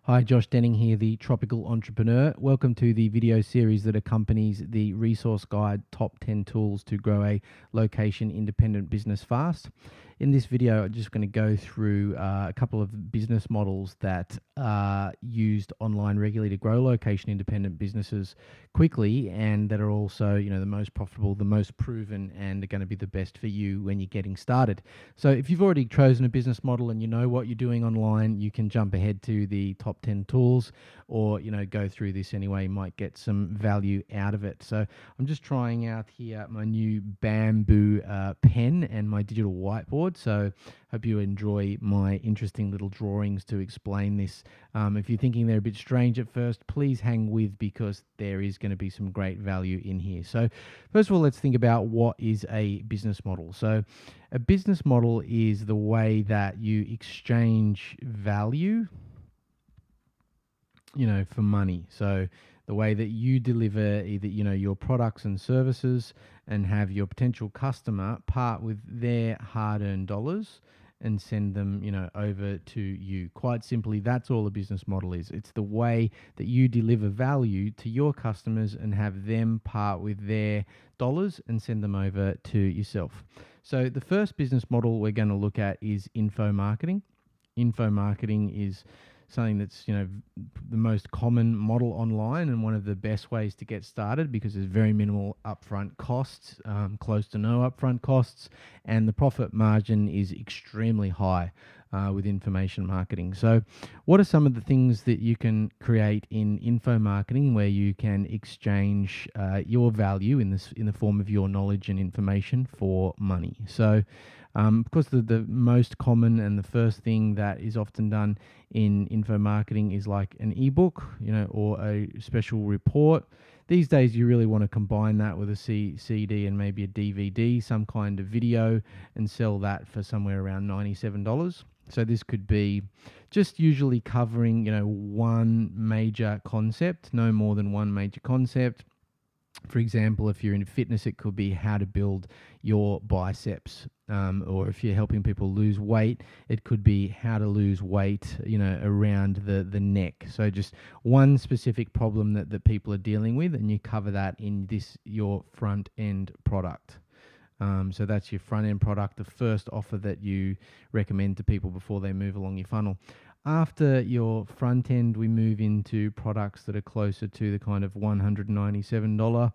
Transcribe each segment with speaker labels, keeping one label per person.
Speaker 1: Hi, Josh Denning here, the Tropical Entrepreneur. Welcome to the video series that accompanies the Resource Guide Top 10 Tools to Grow a Location Independent Business Fast. In this video, I'm just going to go through a couple of business models that are used online regularly to grow location independent businesses quickly, and that are also, the most profitable, the most proven, and are going to be the best for you when you're getting started. So if you've already chosen a business model and you know what you're doing online, you can jump ahead to the top 10 tools, or go through this anyway. You might get some value out of it. So I'm just trying out here my new bamboo pen and my digital whiteboard. So hope you enjoy my interesting little drawings to explain this. If you're thinking they're a bit strange at first, please hang with, because there is going to be some great value in here. So first of all, let's think about what is a business model. So a business model is the way that you exchange value, for money. So the way that you deliver either, your products and services, and have your potential customer part with their hard-earned dollars and send them, over to you. Quite simply, that's all a business model is. It's the way that you deliver value to your customers and have them part with their dollars and send them over to yourself. So the first business model we're going to look at is info marketing. Info marketing is something that's the most common model online, and one of the best ways to get started, because there's very minimal upfront costs, close to no upfront costs, and the profit margin is extremely high with information marketing. So what are some of the things that you can create in info marketing where you can exchange your value in the form of your knowledge and information for money? So of course, the most common and the first thing that is often done in info marketing is like an ebook, or a special report. These days, you really want to combine that with a CD and maybe a DVD, some kind of video, and sell that for somewhere around $97. So this could be just usually covering, one major concept, no more than one major concept. For example, if you're in fitness, it could be how to build your biceps. Or if you're helping people lose weight, it could be how to lose weight, around the neck. So just one specific problem that people are dealing with, and you cover that in your front end product. So that's your front end product, the first offer that you recommend to people before they move along your funnel. After your front end, we move into products that are closer to the kind of $197,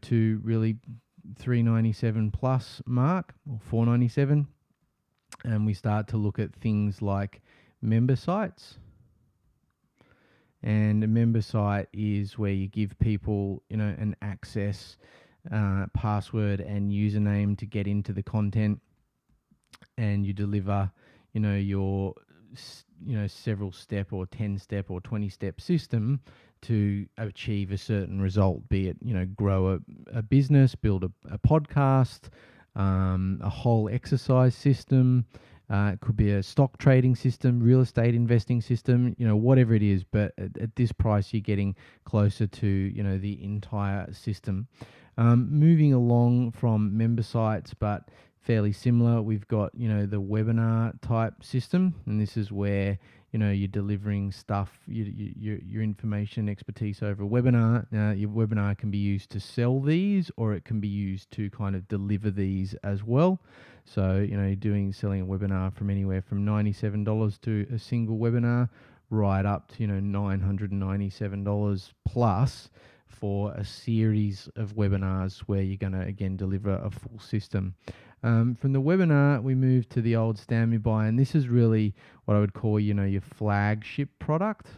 Speaker 1: to really $397 plus mark, or $497. And we start to look at things like member sites. And a member site is where you give people, an access, password and username to get into the content, and you deliver, your several step or 10 step or 20 step system to achieve a certain result, be it, grow a business, build a podcast, a whole exercise system. It could be a stock trading system, real estate investing system, whatever it is. But at this price, you're getting closer to, the entire system. Moving along from member sites, but fairly similar, we've got, the webinar type system. And this is where, you're delivering stuff, your information, expertise over a webinar. Now, your webinar can be used to sell these, or it can be used to kind of deliver these as well. So, selling a webinar from anywhere from $97 to a single webinar, right up to, $997 plus for a series of webinars where you're going to, again, deliver a full system. From the webinar, we move to the old stand me by, and this is really what I would call, your flagship product,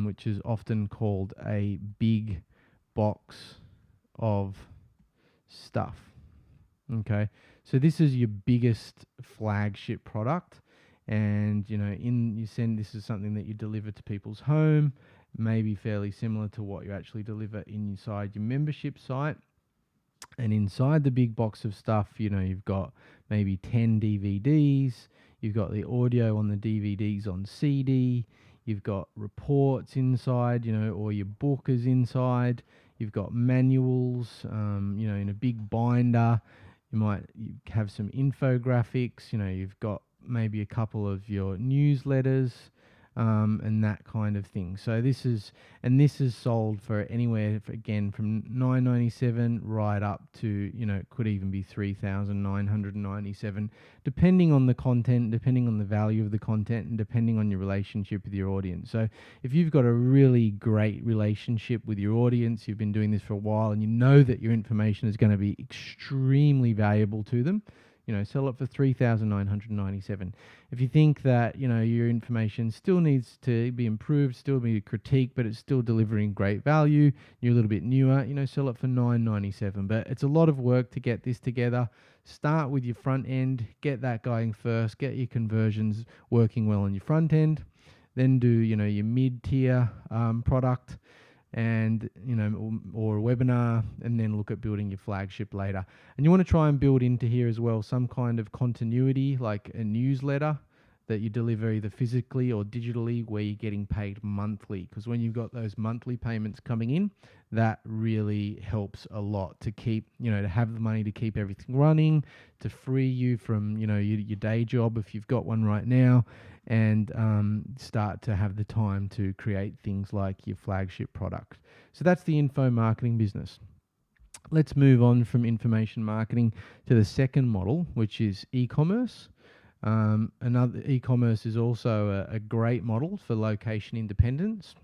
Speaker 1: which is often called a big box of stuff. Okay, so this is your biggest flagship product, and this is something that you deliver to people's home, maybe fairly similar to what you actually deliver inside your membership site. And inside the big box of stuff, you've got maybe 10 DVDs, you've got the audio on the DVDs on CD, you've got reports inside, or your book is inside, you've got manuals, in a big binder. You have some infographics, you've got maybe a couple of your newsletters, and that kind of thing. So this is sold for anywhere again from $9.97 right up to, it could even be $3,997, depending on the content, depending on the value of the content, and depending on your relationship with your audience. So if you've got a really great relationship with your audience, you've been doing this for a while, and you know that your information is going to be extremely valuable to them, sell it for $3,997. If you think that, your information still needs to be improved, still be critiqued, but it's still delivering great value, you're a little bit newer, sell it for $9.97. But it's a lot of work to get this together. Start with your front end, get that going first, get your conversions working well on your front end, then do, your mid-tier product, and or a webinar, and then look at building your flagship later. And you want to try and build into here as well some kind of continuity, like a newsletter that you deliver either physically or digitally, where you're getting paid monthly, because when you've got those monthly payments coming in, that really helps a lot to keep, to have the money to keep everything running, to free you from, your day job if you've got one right now, and start to have the time to create things like your flagship product. So that's the info marketing business. Let's move on from information marketing to the second model, which is e-commerce. Another e-commerce is also a great model for location independence.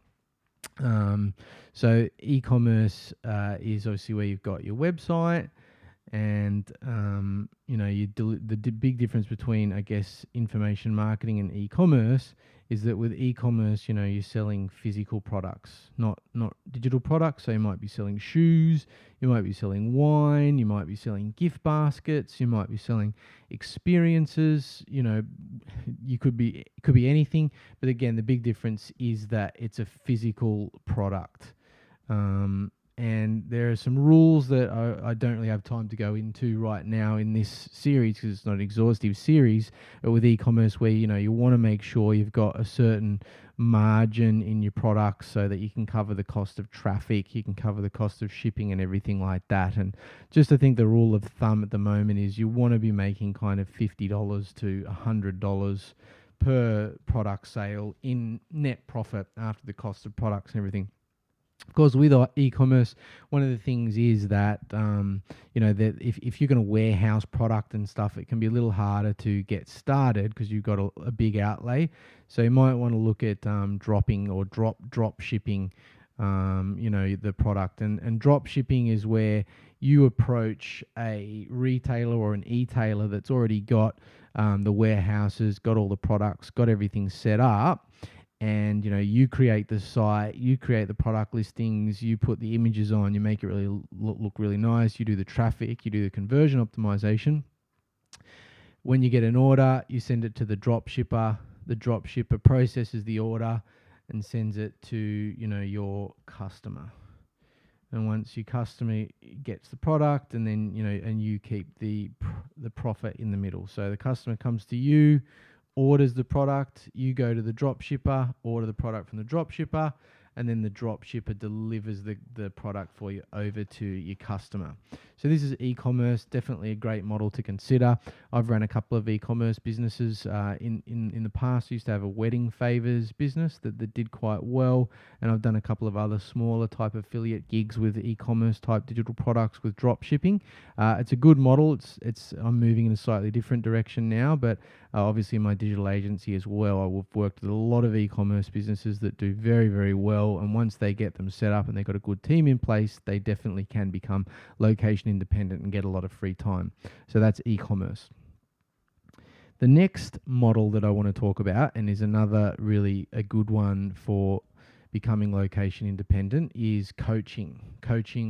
Speaker 1: So e-commerce is obviously where you've got your website, and the big difference between, I guess, information marketing and e-commerce is that with e-commerce, you're selling physical products, not digital products. So you might be selling shoes, you might be selling wine, you might be selling gift baskets, you might be selling experiences. It could be anything. But again, the big difference is that it's a physical product. And there are some rules that I don't really have time to go into right now in this series, because it's not an exhaustive series. But with e-commerce, where you want to make sure you've got a certain margin in your products so that you can cover the cost of traffic, you can cover the cost of shipping and everything like that. And just I think the rule of thumb at the moment is you want to be making kind of $50 to $100 per product sale in net profit after the cost of products and everything. Of course, with e-commerce, one of the things is that, that if you're going to warehouse product and stuff, it can be a little harder to get started because you've got a big outlay. So you might want to look at dropping or drop shipping, the product. And drop shipping is where you approach a retailer or an e-tailer that's already got the warehouses, got all the products, got everything set up. And you create the site, you create the product listings, you put the images on, you make it really look really nice, you do the traffic, you do the conversion optimization. When you get an order, you send it to the drop shipper. The drop shipper processes the order and sends it to your customer. And once your customer gets the product, and then and you keep the profit in the middle. So the customer comes to you, orders the product, you go to the drop shipper, order the product from the drop shipper, and then the drop shipper delivers the product for you over to your customer. So this is e-commerce, definitely a great model to consider. I've run a couple of e-commerce businesses in the past. I used to have a wedding favors business that did quite well, and I've done a couple of other smaller type affiliate gigs with e-commerce type digital products with drop shipping. It's a good model. I'm moving in a slightly different direction now, but obviously in my digital agency as well, I've worked with a lot of e-commerce businesses that do very, very well. And once they get them set up and they've got a good team in place, they definitely can become location independent and get a lot of free time. So that's e-commerce. The next model that I want to talk about, and is another really a good one for becoming location independent, is coaching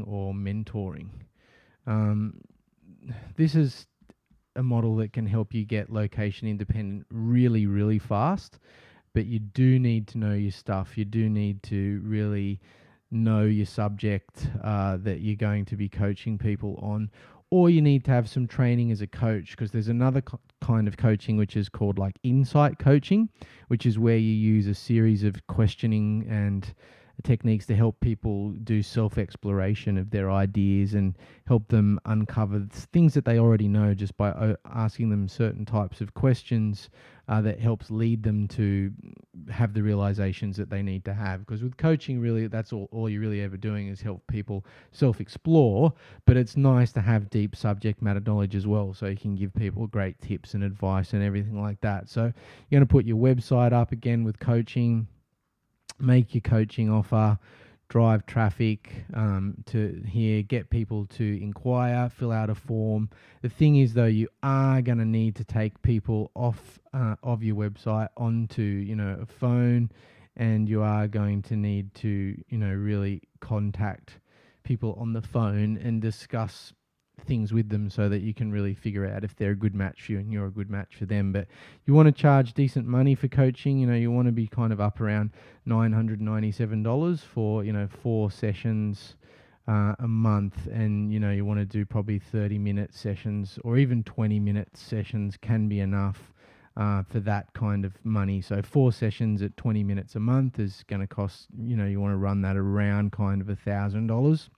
Speaker 1: or mentoring. This is a model that can help you get location independent really, really fast. But you do need to know your stuff. You do need to really know your subject that you're going to be coaching people on. Or you need to have some training as a coach, because there's another kind of coaching which is called like insight coaching, which is where you use a series of questioning and techniques to help people do self-exploration of their ideas and help them uncover things that they already know just by asking them certain types of questions that helps lead them to have the realizations that they need to have. Because with coaching, really, that's all you're really ever doing is help people self-explore, but it's nice to have deep subject matter knowledge as well, so you can give people great tips and advice and everything like that. So you're going to put your website up again with coaching, make your coaching offer, drive traffic to here, get people to inquire, fill out a form. The thing is, though, you are going to need to take people off of your website onto, a phone, and you are going to need to, really contact people on the phone and discuss things with them so that you can really figure out if they're a good match for you and you're a good match for them. But you want to charge decent money for coaching. You want to be kind of up around $997 for 4 sessions a month, and you want to do probably 30-minute sessions, or even 20-minute sessions can be enough for that kind of money. So 4 sessions at 20 minutes a month is going to cost, you want to run that around kind of $1,000.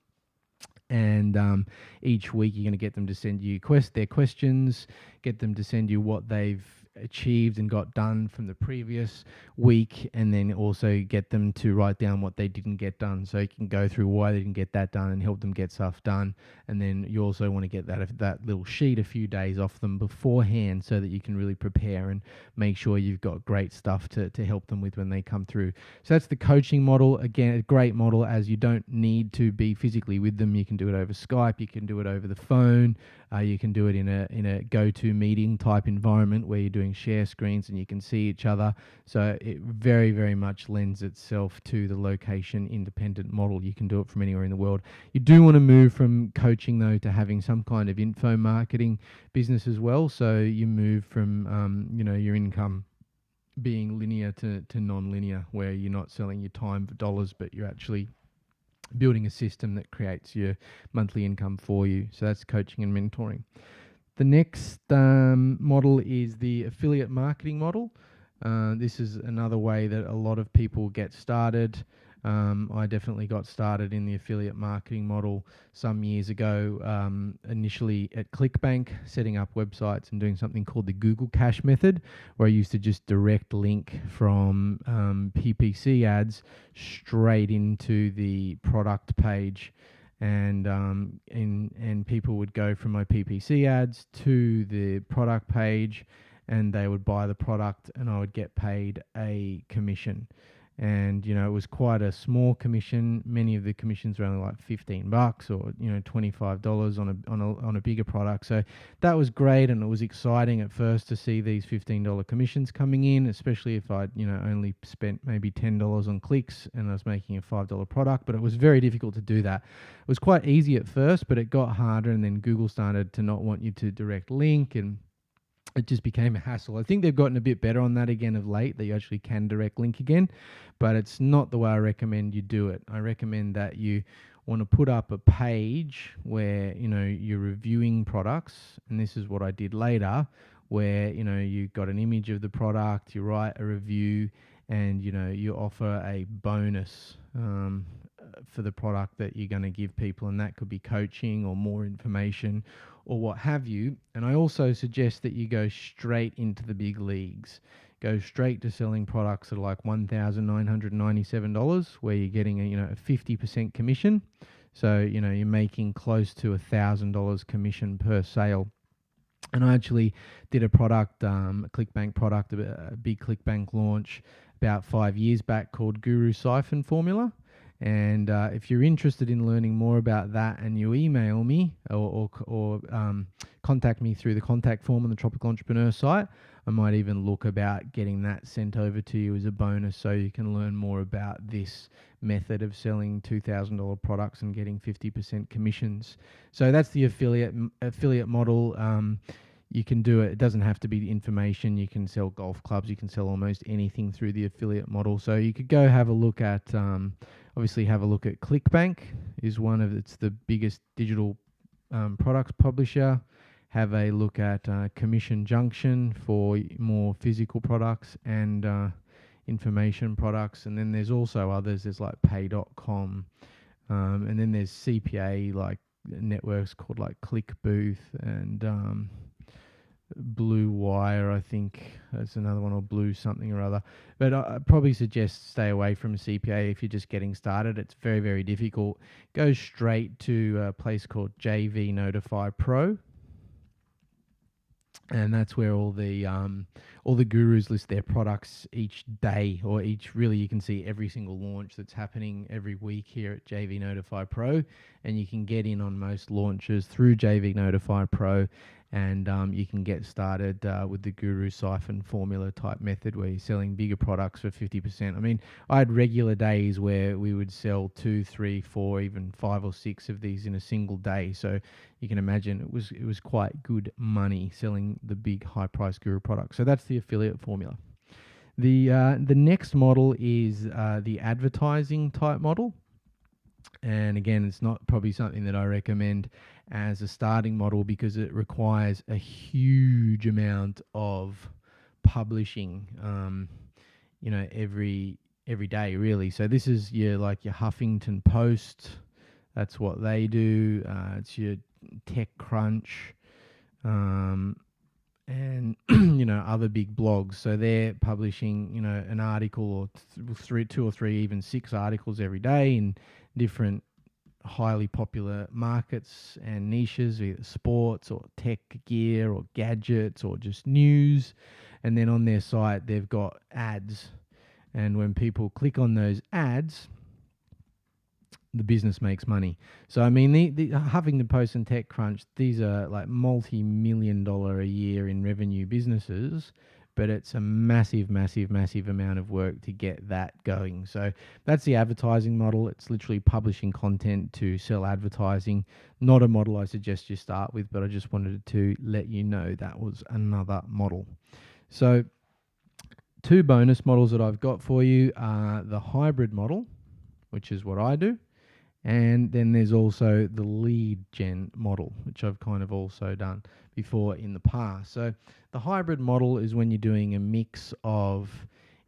Speaker 1: And each week you're going to get them to send you their questions, get them to send you what they've achieved and got done from the previous week, and then also get them to write down what they didn't get done, so you can go through why they didn't get that done and help them get stuff done. And then you also want to get that little sheet a few days off them beforehand, so that you can really prepare and make sure you've got great stuff to help them with when they come through. So that's the coaching model. Again, a great model, as you don't need to be physically with them. You can do it over Skype, you can do it over the phone, you can do it in a GoToMeeting type environment where you're doing share screens and you can see each other. So it very, very much lends itself to the location independent model. You can do it from anywhere in the world. You do want to move from coaching, though, to having some kind of info marketing business as well. So you move from your income being linear to non-linear, where you're not selling your time for dollars, but you're actually building a system that creates your monthly income for you. So that's coaching and mentoring. The next model is the affiliate marketing model. This is another way that a lot of people get started. I definitely got started in the affiliate marketing model some years ago, initially at ClickBank, setting up websites and doing something called the Google Cash method, where I used to just direct link from PPC ads straight into the product page. And people would go from my PPC ads to the product page, and they would buy the product, and I would get paid a commission. And it was quite a small commission. Many of the commissions were only like $15 or $25 on a bigger product. So that was great, and it was exciting at first to see these $15 commissions coming in, especially if I'd only spent maybe $10 on clicks and I was making a $5 product. But it was very difficult to do that. It was quite easy at first, but it got harder, and then Google started to not want you to direct link, and it just became a hassle. I think they've gotten a bit better on that again of late, that you actually can direct link again, but it's not the way I recommend you do it. I recommend that you want to put up a page where, you're reviewing products, and this is what I did later, where, you got an image of the product, you write a review, and, you offer a bonus for the product that you're going to give people, and that could be coaching or more information or what have you. And I also suggest that you go straight into the big leagues. Go straight to selling products that are like $1,997, where you're getting a 50% commission. So you're making close to $1,000 commission per sale. And I actually did a product, a ClickBank product, a big ClickBank launch about 5 years back called Guru Siphon Formula. And if you're interested in learning more about that, and you email me or contact me through the contact form on the Tropical Entrepreneur site, I might even look about getting that sent over to you as a bonus, so you can learn more about this method of selling $2,000 products and getting 50% commissions. So that's the affiliate model. You can do it. It doesn't have to be information. You can sell golf clubs. You can sell almost anything through the affiliate model. So you could go have a look at, obviously have a look at ClickBank. It's the biggest digital products publisher. Have a look at Commission Junction for more physical products and information products. And then there's also others. There's like Pay.com. And then there's CPA like networks called like ClickBooth and Blue Wire, I think that's another one, or Blue something or other. But I'd probably suggest stay away from CPA if you're just getting started. It's very, very difficult. Go straight to a place called JV Notify Pro, and that's where all the gurus list their products each day, or each, really, you can see every single launch that's happening every week here at JV Notify Pro, and you can get in on most launches through JV Notify Pro, and you can get started with the Guru Siphon formula type method, where you're selling bigger products for 50%. I mean, I had regular days where we would sell 2, 3, 4, even 5 or 6 of these in a single day. So you can imagine it was quite good money selling the big high price Guru products. So that's the affiliate formula. The next model is the advertising type model. And again, it's not probably something that I recommend as a starting model, because it requires a huge amount of publishing, every day, really. So this is your Huffington Post. That's what they do. It's your TechCrunch, and other big blogs. So they're publishing an article, or 2 or 3, even 6 articles every day in different highly popular markets and niches, either sports or tech gear or gadgets or just news. And then on their site they've got ads, and when people click on those ads, the business makes money. So I mean, the Huffington Post and TechCrunch, these are like multi-million-dollar a year in revenue businesses, but it's a massive, massive, massive amount of work to get that going. So that's the advertising model. It's literally publishing content to sell advertising. Not a model I suggest you start with, but I just wanted to let you know that was another model. So 2 bonus models that I've got for you are the hybrid model, which is what I do. And then there's also the lead gen model, which I've kind of also done before in the past. So the hybrid model is when you're doing a mix of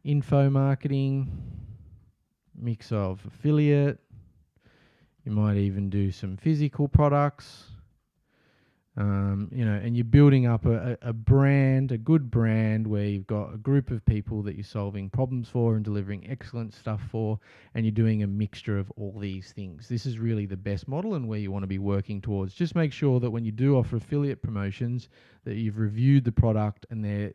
Speaker 1: info marketing, mix of affiliate. You might even do some physical products, and you're building up a brand, a good brand, where you've got a group of people that you're solving problems for and delivering excellent stuff for, and you're doing a mixture of all these things. This is really the best model and where you want to be working towards. Just make sure that when you do offer affiliate promotions, that you've reviewed the product, and they're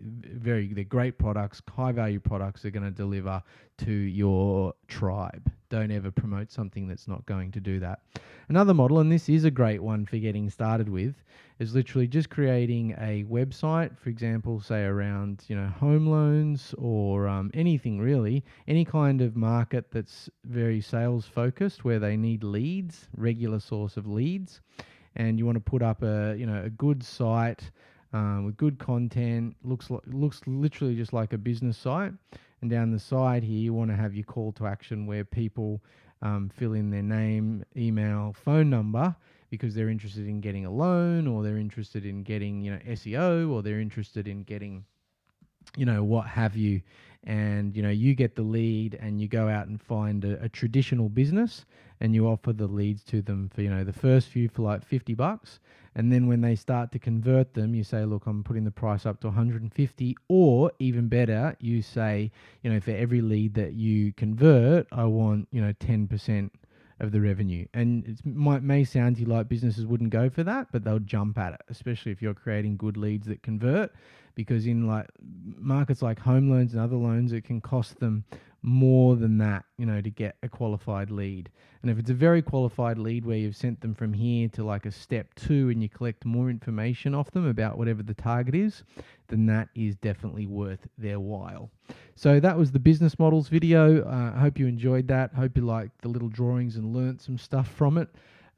Speaker 1: great products, high value products they're going to deliver to your tribe. Don't ever promote something that's not going to do that. Another model, and this is a great one for getting started with, is literally just creating a website, for example, say around home loans, or anything really, any kind of market that's very sales focused, where they need leads, regular source of leads, and you want to put up a good site with good content. Looks literally just like a business site. And down the side here, you want to have your call to action, where people fill in their name, email, phone number, because they're interested in getting a loan, or they're interested in getting SEO, or they're interested in getting what have you. And you get the lead, and you go out and find a traditional business, and you offer the leads to them for the first few for like $50. And then when they start to convert them, you say, look, I'm putting the price up to 150, or even better, you say, for every lead that you convert, I want 10% of the revenue. And it may sound to you like businesses wouldn't go for that, but they'll jump at it, especially if you're creating good leads that convert, because in like markets like home loans and other loans, it can cost them more than that, to get a qualified lead. And if it's a very qualified lead, where you've sent them from here to like a step 2, and you collect more information off them about whatever the target is, then that is definitely worth their while. So that was the business models video. I hope you enjoyed that. Hope you liked the little drawings and learnt some stuff from it.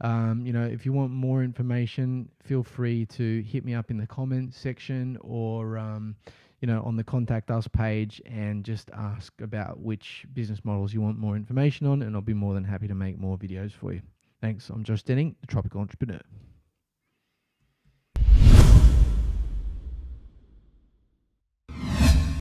Speaker 1: If you want more information, feel free to hit me up in the comments section, or on the contact us page, and just ask about which business models you want more information on, and I'll be more than happy to make more videos for you. Thanks. I'm Josh Denning, the Tropical Entrepreneur.